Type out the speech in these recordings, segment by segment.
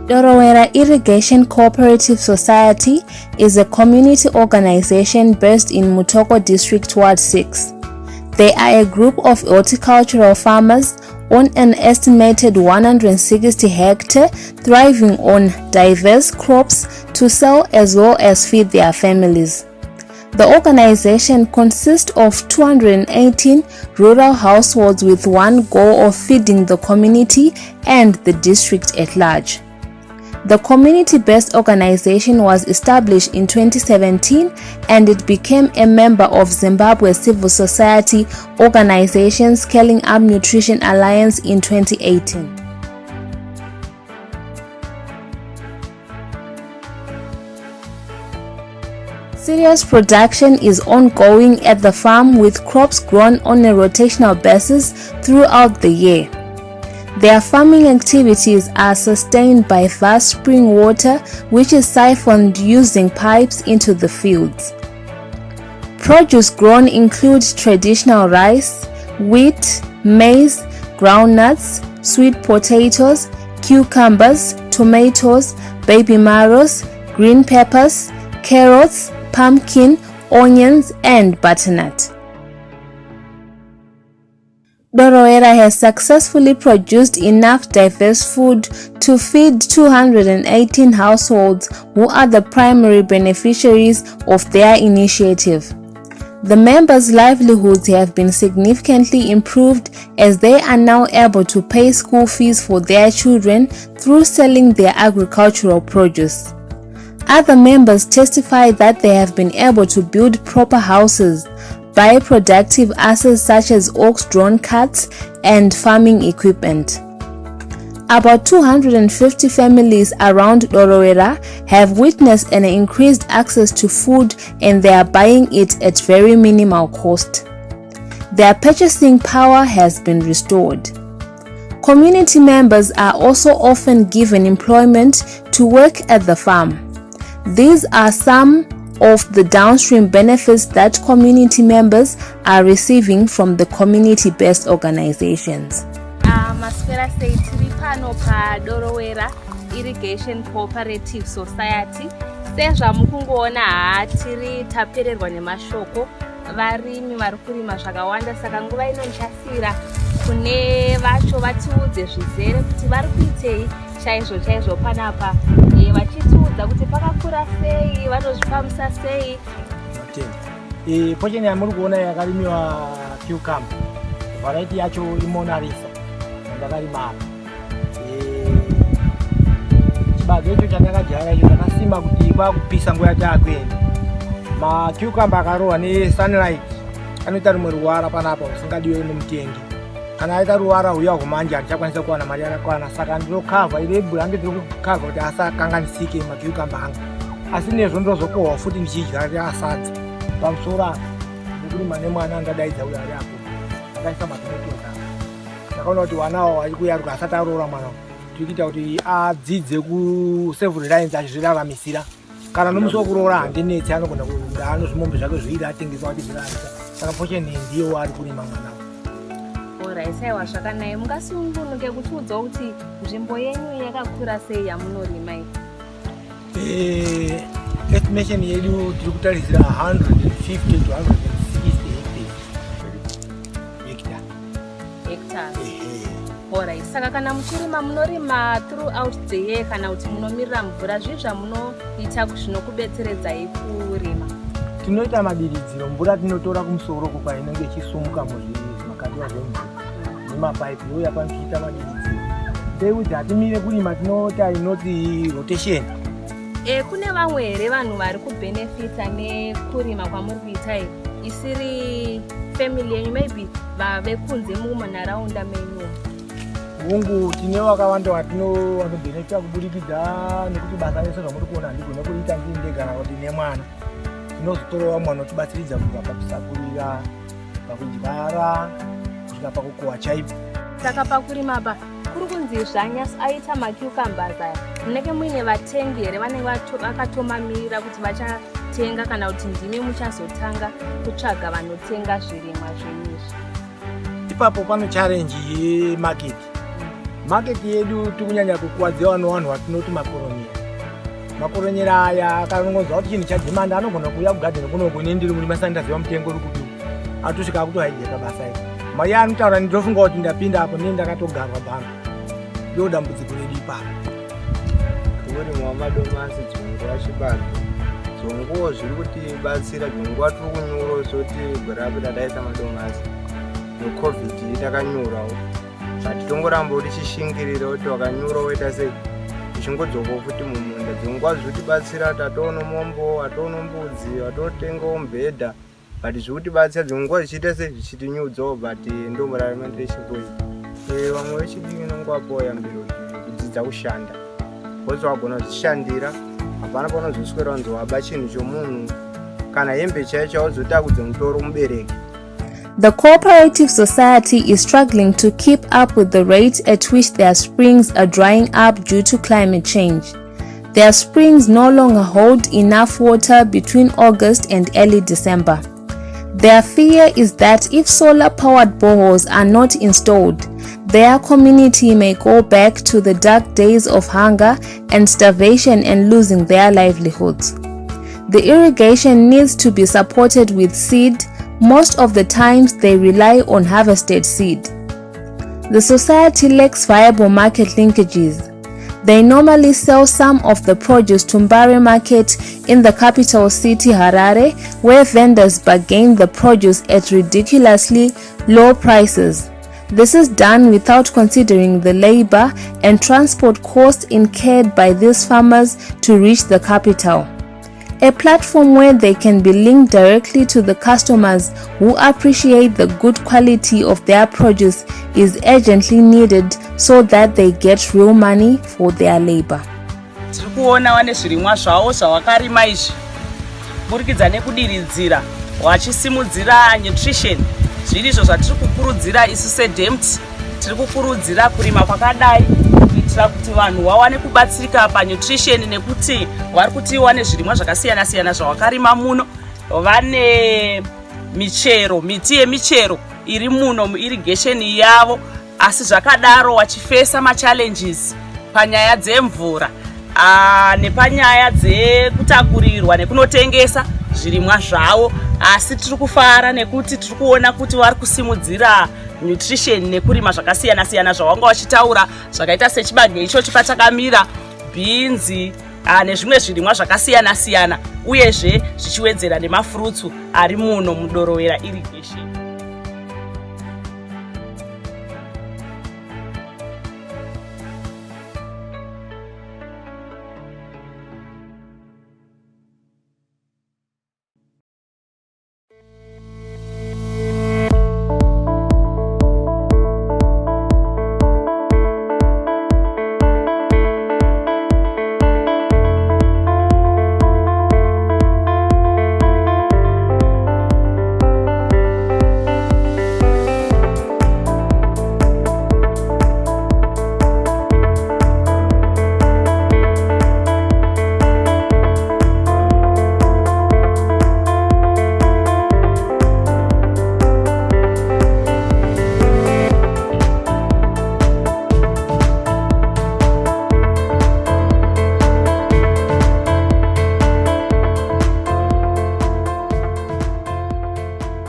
Dororwera Irrigation Cooperative Society is a community organization based in Mutoko District, Ward 6. They are a group of horticultural farmers on an estimated 160 hectares, thriving on diverse crops to sell as well as feed their families. The organization consists of 218 rural households with one goal of feeding the community and the district at large. The community-based organization was established in 2017 and it became a member of Zimbabwe Civil Society Organization Scaling Up Nutrition Alliance in 2018. Serious production is ongoing at the farm with crops grown on a rotational basis throughout the year. Their farming activities are sustained by vast spring water which is siphoned using pipes into the fields. Produce grown include traditional rice, wheat, maize, groundnuts, sweet potatoes, cucumbers, tomatoes, baby marrows, green peppers, carrots, pumpkin, onions, and butternut. Dororwera has successfully produced enough diverse food to feed 218 households who are the primary beneficiaries of their initiative. The members' livelihoods have been significantly improved as they are now able to pay school fees for their children through selling their agricultural produce. Other members testify that they have been able to build proper houses, buy productive assets such as ox-drawn carts and farming equipment. About 250 families around Dororwera have witnessed an increased access to food and they are buying it at very minimal cost. Their purchasing power has been restored. Community members are also often given employment to work at the farm. These are some of the downstream benefits that community members are receiving from the community-based organizations. Maswera sei tiri pano pa Dororwera Irrigation Cooperative Society. Sezvamukungoona tiri tapererwa nemashoko, varimi vari kurima zvakawanda, saka nguva ino ndichasira kune vacho vatiudze zvizere kuti vari kuitei chaizvo chaizvo panapa, vachitiudza kuti pakakura sei, vanozvifambisa sei. Pocheni yamuri kuona yakarimiwa cucumber, variety yacho imonarisa ndakarima. Chibage icho chandakajaya icho ndakasima kuti kwakupisa nguva yatakuenda. Macucumber akarohwa nesunlight anoita rumwe ruwara panapa usingadiwe nemutengi. Kana aita ruwara huya humanja achakwanisa kuwana mari yakakwana, saka ndinokavha irebhu yangu ndiri kukavha kuti asakanganisike macucumber anga. Asi nezvo ndozokohwa futi ndichidya kuti asadza. Pamusoro apa ndikurima nemwana angadaidza uyo ari apo. Akaisa matomato anga. Ndakaona kuti wanawo ari kuyaruka asati aroora mwana. Tiri kuita kuti adzidze kusevhuri lines achizviraramisira. Kana nomusi wokuroora handinetsi anogona kuenda anozvimombe zvake zviri atengesa kuti zvirarika. Saka pocheni ndiyo ari kurima mwana. Saiwa zvakanaka, mungasungunuke kutiudzawo kuti nzvimbo yenyu yakakura sei yamunorima iyi? Estimation yedu tiri kutarisira 150 to 160 hectares. Alright, saka kana muchirima munorima throughout the year kana kuti munomirira mvura, zvii zvamunoita zvinokubetseredzai kurima? Tinoita madiridziro, mvura tinotora kumusoro kupa inenge ichisumuka muzvimakatiwa zvemvura. Mapaipi uya panoita madiridziro. Mbeu dzatimire kurima tinota inoti rotation. Kune vamwe here vanhu vari kubenefita nekurima kwamuri kuita isiri family yenyu, maybe vekunze mumanharaunda menyu? Mungu tine vakawanda vanobenefita kuburikidza nekuti basa rese zvamuri kuona handigone kuita ndiri ndega kana kuti nemwana. Tinozotora vamwe vanotibatsiridza kubva pakusakurira, pakudyara, kusvika pakukohwa chaipo. Saka pakurima apa kuri kunzi zvanyasi aita macucumbers aya, munenge muine vatengi here vanenge vakatomamirira kuti vachatenga kana kuti ndimi muchazotanga kutsvaga vanotenga zvirimwa zvenyu izvi? Ipapo pano challenge yemarket. market yedu tikunyanya kukuwadziwa nevanhu vatinoti makoronyera aya akarongodzwa kuti chinhu chadhimanda anogona kuuya kugadheni kunoku ine ndiri muri masandaziva mutengo uri kudii atosvika kuti haijeka basa iri mari anotaura ndinofunga kuti ndapinda apo nini ndakatogarwa bhanga ndo dambudziko redu ipapo kurimwa madomasi dzonguva chibage dzonguva zviri kutibatsira dzonguva tiri kunyurawo zoti gore rapo tadaisa madomasi necovid takanyurawo zvatitongoramba kuti chishingirira kuti wakanyura woita sei tichingodzokawo futi mumunda dzonguva zviri kutibatsira kuti atoona mombo atoona mbudzi atotengawo mubhedha but zviri kutibatsira dzonguva zvichiita sei zvichitinyudzawo but ndomuraramente rechikoita vamwe vechidiki nonguvapawo yambiro kudzidza kushanda kozi wagona kuzvishandira hapana paunozoswera unzi waba chinhu chomunhu kana hembe chaicho auzotakudze mutoro mubereki. The cooperative society is struggling to keep up with the rate at which their springs are drying up due to climate change. Their springs no longer hold enough water between August and early December. Their fear is that if solar-powered boreholes are not installed, their community may go back to the dark days of hunger and starvation and losing their livelihoods. The irrigation needs to be supported with seed. Most of the times they rely on harvested seed. The society lacks viable market linkages. They normally sell some of the produce to Mbare market in the capital city Harare, where vendors bargain the produce at ridiculously low prices. This is done without considering the labor and transport costs incurred by these farmers to reach the capital. A platform where they can be linked directly to the customers who appreciate the good quality of their produce is urgently needed so that they get real money for their labor. Tiri kuona vane zvirimwa zvavo zvavakarima izvi kuburikidza nekudiridzira vachisimudzira nutrition. Zviri izvo zvatiri kukurudzira isu seDEMT, tiri kukurudzira kurima kwakadai kuitira kuti vanhu vawane kubatsirika panutrition nekuti vari kuti wane zvirimwa zvakasiyana siyana zvavakarima muno. Vane michero, miti yemichero iri muno muirrigation yavo, asi zvakadaro vachifesa machallenges panyaya dzemvura nepanyaya dzekutakurirwa nekunotengesa zvirimwa zvavo. Asi tiri kufara nekuti tiri kuona kuti vari kusimudzira nutrition nekurima zvakasiyana siyana zvavanga vachitaura zvakaita sechibage ichochi patakamira, beans nezvimwe zvirimwa zvakasiyana siyana, uyezve zvichiwedzera nemafurutsu ari muno muDororwera Irrigation.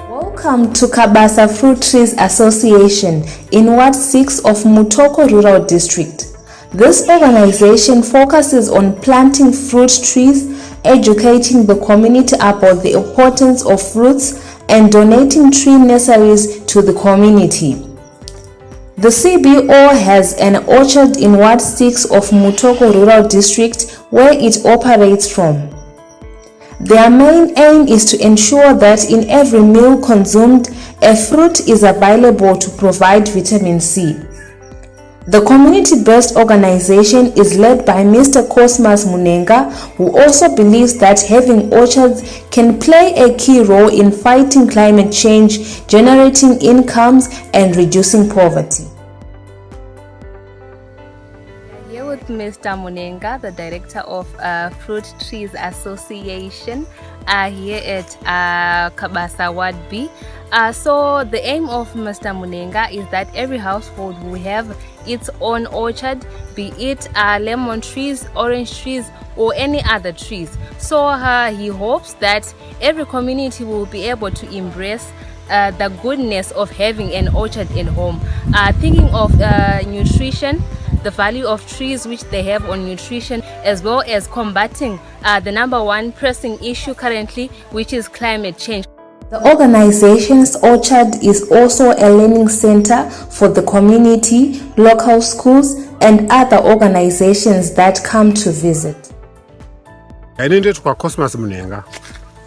Welcome to Kabasa Fruit Trees Association in Ward 6 of Mutoko Rural District. This organization focuses on planting fruit trees, educating the community about the importance of fruits, and donating tree nurseries to the community. The CBO has an orchard in Ward 6 of Mutoko Rural District where it operates from. Their main aim is to ensure that in every meal consumed, a fruit is available to provide vitamin C. The community-based organization is led by Mr. Cosmas Munenga, who also believes that having orchards can play a key role in fighting climate change, generating incomes, and reducing poverty. Here with Mr. Munenga, the director of Fruit Trees Association here at Kabasa YAPWE. So the aim of Mr. Munenga is that every household will have its own orchard, be it lemon trees, orange trees, or any other trees. So he hopes that every community will be able to embrace the goodness of having an orchard at home. Thinking of nutrition, the value of trees which they have on nutrition, as well as combating the number one pressing issue currently, which is climate change. The organization's orchard is also a learning center for the community, local schools, and other organizations that come to visit. Kwa Cosmas Munenga.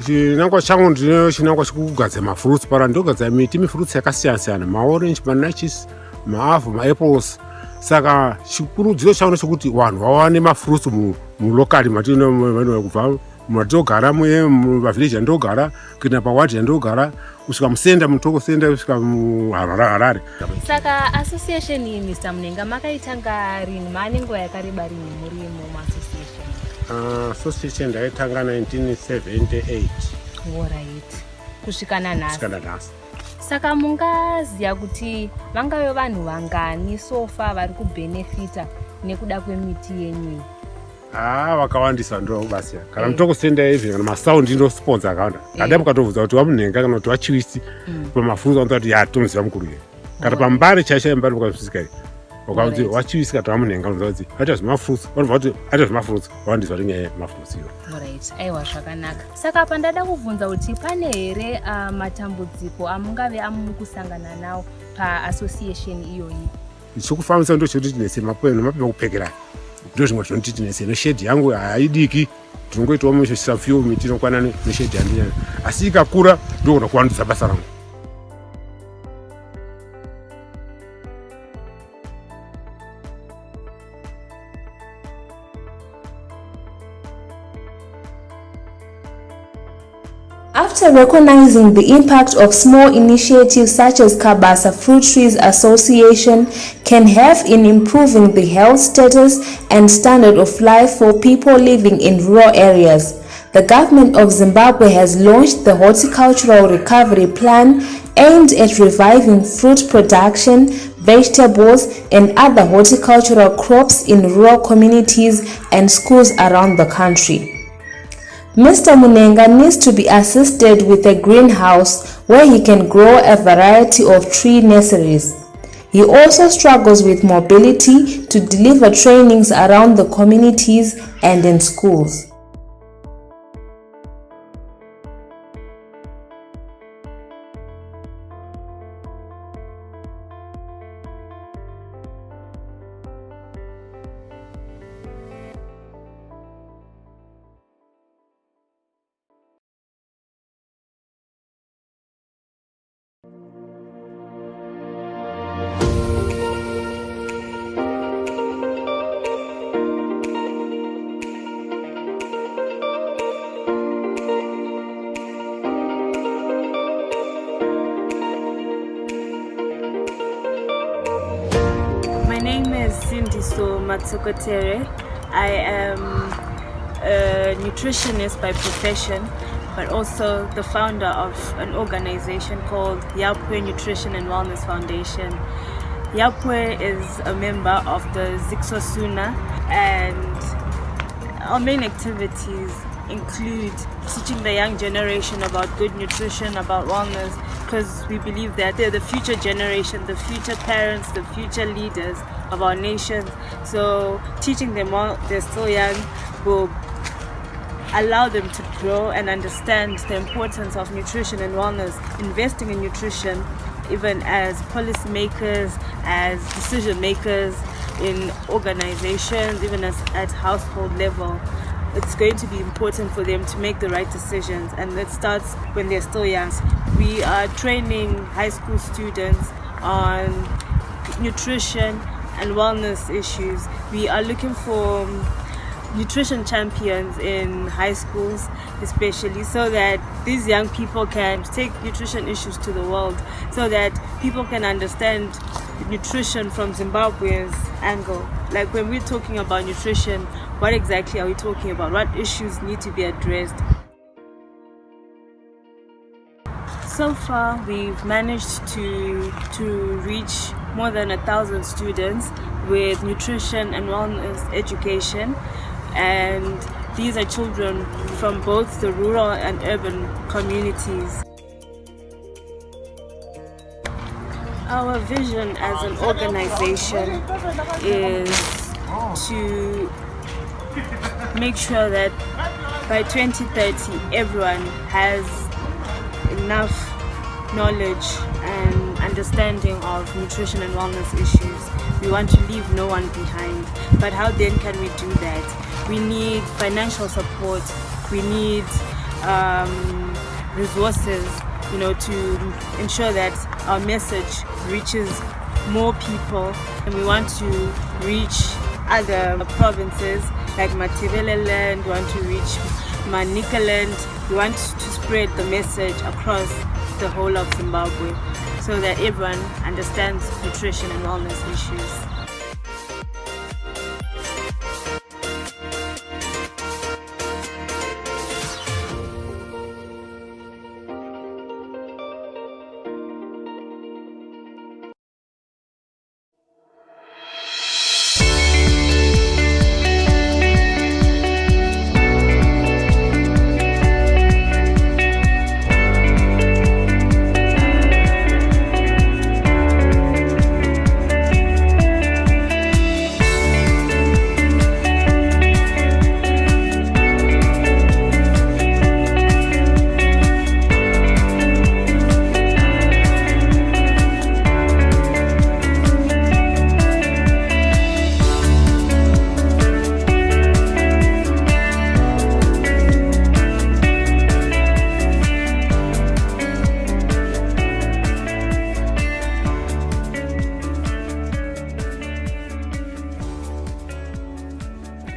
Chinangwa changu ndino chinangwa chikugadzira mafruits para ndogadzira miti mifruits yakasiyana-siyana, maorange, manachis, maapple, maapples. Saka chikurudziro changu chekuti vanhu vawane mafruits mulokali kubva mumadogara muvavhileji andogara kuenda pawadhi andogara kusvika musenda mutoko senda kusvika muharare. Saka association iyi Mr. Munenga makaitanga rini, maane nguva yakareba rini muri mu association ndaitanga 1978. Alright. Kusvika nanhasi. Saka mungaziya kuti vangave vanhu vangani sofa vari kubhenefita nekuda kwemiti yenyu? Vakawandisa ndo basi. Kana mutoko senda hivi kana masaundi ndo sponsor akawanda. Ngada mukatobvunza kuti wamunenga kana kuti wachiwisi pamafunzo anoti tomuziva mukuru ye. Kana pambari chaisha mbari mukazvisika. Ukazi wachiwisi kana wamunenga unozi aita zvemafruits, vanobva kuti aita zvemafruits wandizwa ringa yemafruits iyo. Alright, aiwa zvakanaka. Saka pandada kubvunza kuti pane here matambudziko amungave amukusangana nawo paassociation iyoyi? Chokufambisa ndo chekuti tinese mapepa ekupfekera. Ndo zvimwe zvinoti tinese neshedi yangu haidiki, tinongoitawo musafio miti inokwana neshedi yandinyana. Asi ikakura ndogona kuwandudza basa rangu. After recognizing the impact of small initiatives such as Kabasa Fruit Trees Association can have in improving the health status and standard of life for people living in rural areas, the government of Zimbabwe has launched the Horticultural Recovery Plan aimed at reviving fruit production, vegetables, and other horticultural crops in rural communities and schools around the country. Mr. Munenga needs to be assisted with a greenhouse where he can grow a variety of tree nurseries. He also struggles with mobility to deliver trainings around the communities and in schools. I am a nutritionist by profession, but also the founder of an organization called YAPWE Nutrition and Wellness Foundation. YAPWE is a member of the CSOs, and our main activities include teaching the young generation about good nutrition, about wellness, because we believe that they're the future generation, the future parents, the future leaders of our nation. So teaching them while they're still young will allow them to grow and understand the importance of nutrition and wellness, investing in nutrition even as policy makers, as decision makers in organizations, even as at household level. It's going to be important for them to make the right decisions, and that starts when they're still young. We are training high school students on nutrition and wellness issues. We are looking for nutrition champions in high schools especially, so that these young people can take nutrition issues to the world, so that people can understand nutrition from Zimbabwe's angle. Like when we're talking about nutrition, what exactly are we talking about? What issues need to be addressed? So far, we've managed to reach more than 1,000 students with nutrition and wellness education, and these are children from both the rural and urban communities. Our vision as an organization is to make sure that by 2030 everyone has enough knowledge and understanding of nutrition and wellness issues. We want to leave no one behind. But how then can we do that? We need financial support. We need resources, to ensure that our message reaches more people. And we want to reach other provinces like Matabeleland. We want to reach Mashonaland. We want to spread the message across the whole of Zimbabwe so that everyone understands nutrition and wellness issues.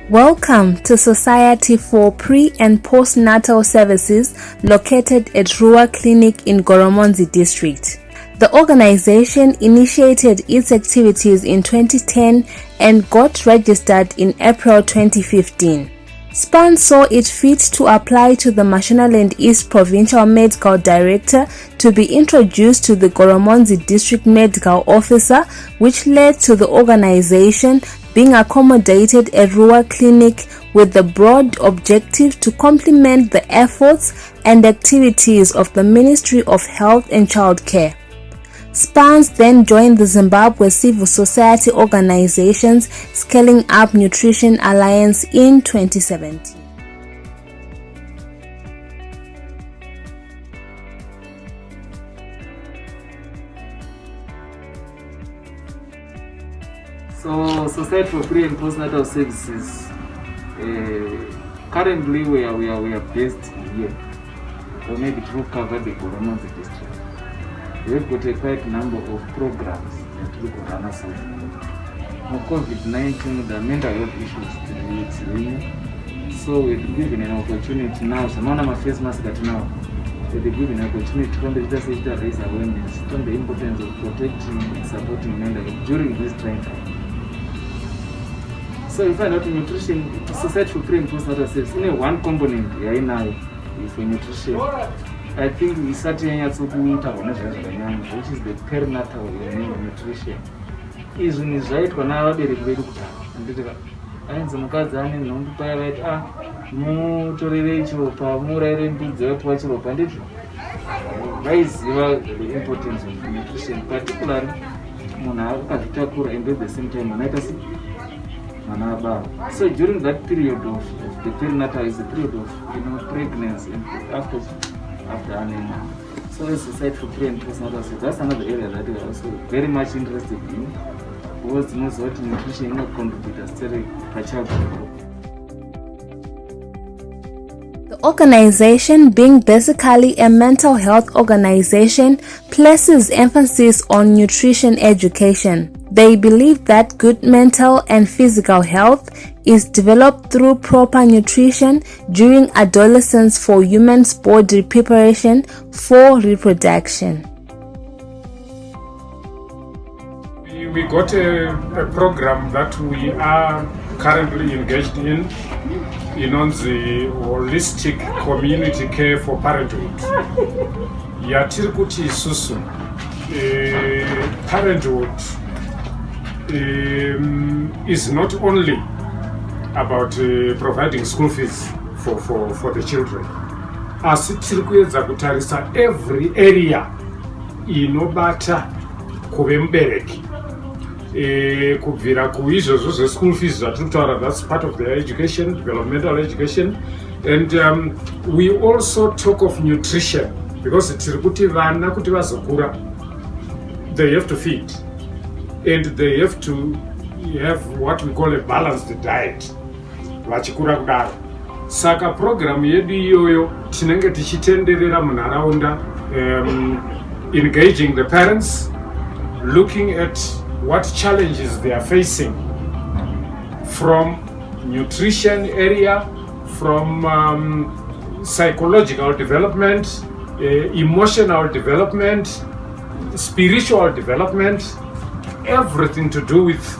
Welcome to Society for Pre- and Postnatal Services located at Rua Clinic in Goromonzi District. The organization initiated its activities in 2010 and got registered in April 2015. SPAN saw it fit to apply to the Mashonaland East Provincial Medical Director to be introduced to the Goromonzi District Medical Officer, which led to the organization being accommodated at Rua Clinic with the broad objective to complement the efforts and activities of the Ministry of Health and Childcare. SPANS then joined the Zimbabwe Civil Society Organizations Scaling Up Nutrition Alliance in 2017. So, Society for Pre- and Postnatal Services, currently we are based here, or maybe to cover the Goromonzi district. We've got a quite number of programs that we could run ourselves. For COVID-19, the mental health issues it's really. So we're given an opportunity now. So now my face mask now. We're given an opportunity to raise awareness on the importance of protecting and supporting mental health during this time. So if I not nutrition, Society for Pre- and Postnatal Services, one component for nutrition. I think we started which is the perinatal nutrition. Izvi zvaitwa navabereki vedu kutanga. Ainzi mukadzi ane nhumbu paya vaiti mutorerei chiropa, muurayirei mbudzi yopiwa chiropa ndizvo. Vaiziva the importance of nutrition, particularly munhu akazvitakura and at the same time anaita mana abarwa. So during that period of the perinatal is the period of pregnancy and after animal. So the Society for Pre- and Postnatal Services, that's another area that we are also very much interested in, because knows what nutrition contributes to the child. The organization, being basically a mental health organization, places emphasis on nutrition education. They believe that good mental and physical health is developed through proper nutrition during adolescence for human's body preparation for reproduction. We got a program that we are currently engaged in the holistic community care for parenthood. Yatiri kuti isusu parenthood is not only about providing school fees for the children. Asi tiri kuedza kutarisa every area inobata kuve mubereki. Kubvira kuizvozvo zve-school fees zvatiri kutaura, that's part of their education, developmental education. And we also talk of nutrition, because tiri kuti vana kuti vazokura, they have to feed. And they have to have what we call a balanced diet vachikura kudaro. Saka program yedu iyoyo tinenge tichitenderera munharaunda, engaging the parents, looking at what challenges they are facing from nutrition area, from psychological development, emotional development, spiritual development, everything to do with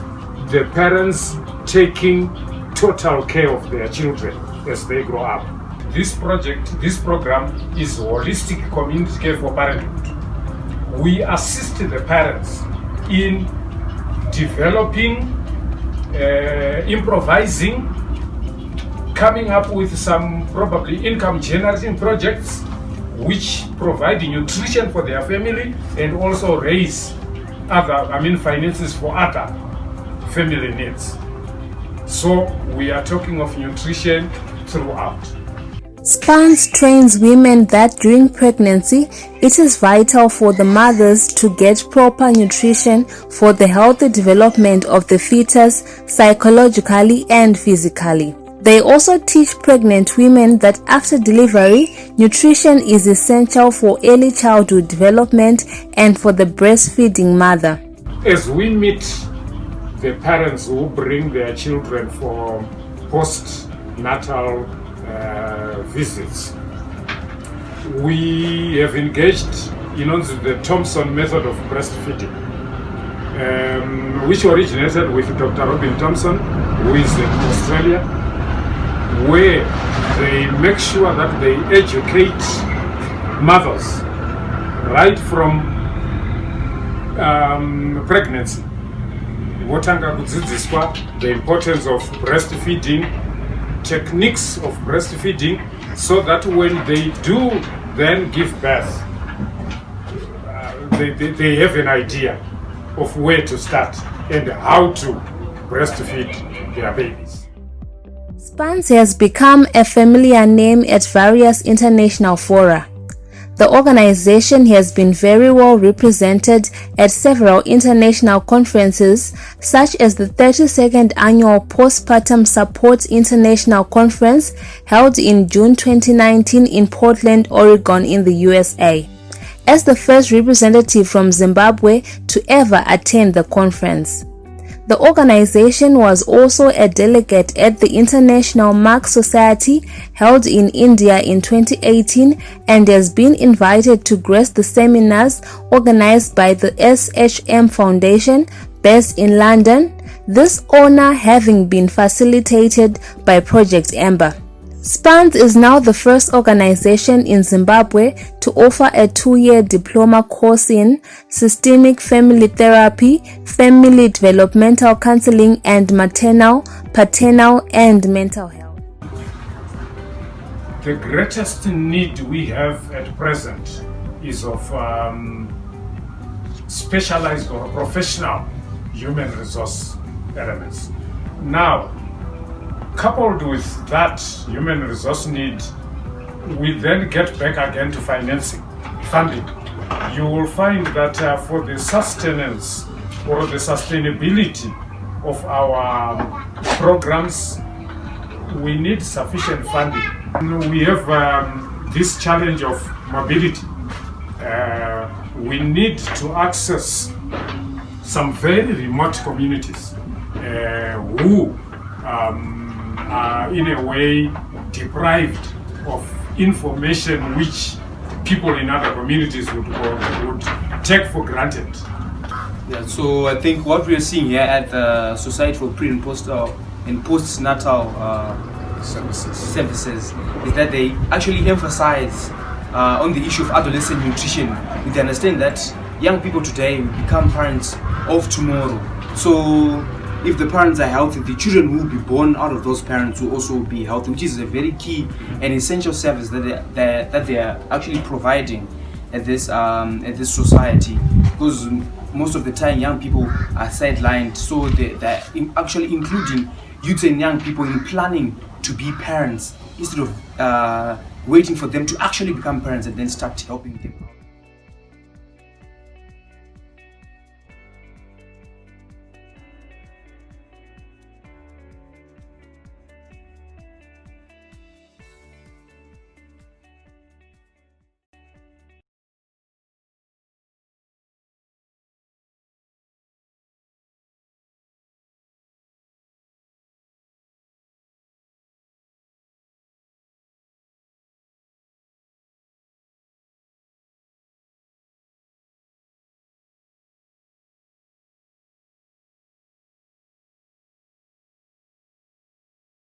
the parents taking total care of their children as they grow up. This program is holistic community care for parenthood. We assist the parents in developing, improvising, coming up with some probably income generating projects which provide nutrition for their family and also raise finances for other family needs. So we are talking of nutrition throughout. SPANS trains women that during pregnancy, it is vital for the mothers to get proper nutrition for the healthy development of the fetus psychologically and physically. They also teach pregnant women that after delivery, nutrition is essential for early childhood development and for the breastfeeding mother. As we meet the parents who bring their children for postnatal visits, we have engaged the Thompson method of breastfeeding, which originated with Dr. Robin Thompson, who is in Australia, where they make sure that they educate mothers right from pregnancy. Votanga kudzidziswa the importance of breastfeeding, techniques of breastfeeding, so that when they do then give birth, they have an idea of where to start and how to breastfeed their babies. SPANS has become a familiar name at various international fora. The organization has been very well represented at several international conferences, such as the 32nd Annual Postpartum Support International Conference held in June 2019 in Portland, Oregon in the USA, as the first representative from Zimbabwe to ever attend the conference. The organization was also a delegate at the International Mark Society held in India in 2018 and has been invited to grace the seminars organized by the SHM Foundation based in London, this honor having been facilitated by Project Amber. SPANS is now the first organization in Zimbabwe to offer a 2-year diploma course in systemic family therapy, family developmental counseling, and maternal, paternal, and mental health. The greatest need we have at present is of specialized or professional human resource elements. Now, coupled with that human resource need, we then get back again to funding. You will find that for the sustenance or the sustainability of our programs, we need sufficient funding. We have this challenge of mobility. We need to access some very remote communities who are in a way deprived of information which people in other communities would take for granted. Yeah, so I think what we are seeing here at the Society for Pre and Postnatal Services is that they actually emphasize on the issue of adolescent nutrition. We understand that young people today will become parents of tomorrow. So if the parents are healthy, the children who will be born out of those parents will also be healthy, which is a very key and essential service that they are actually providing at this society, because most of the time young people are sidelined, so they're actually including youth and young people in planning to be parents instead of waiting for them to actually become parents and then start helping them.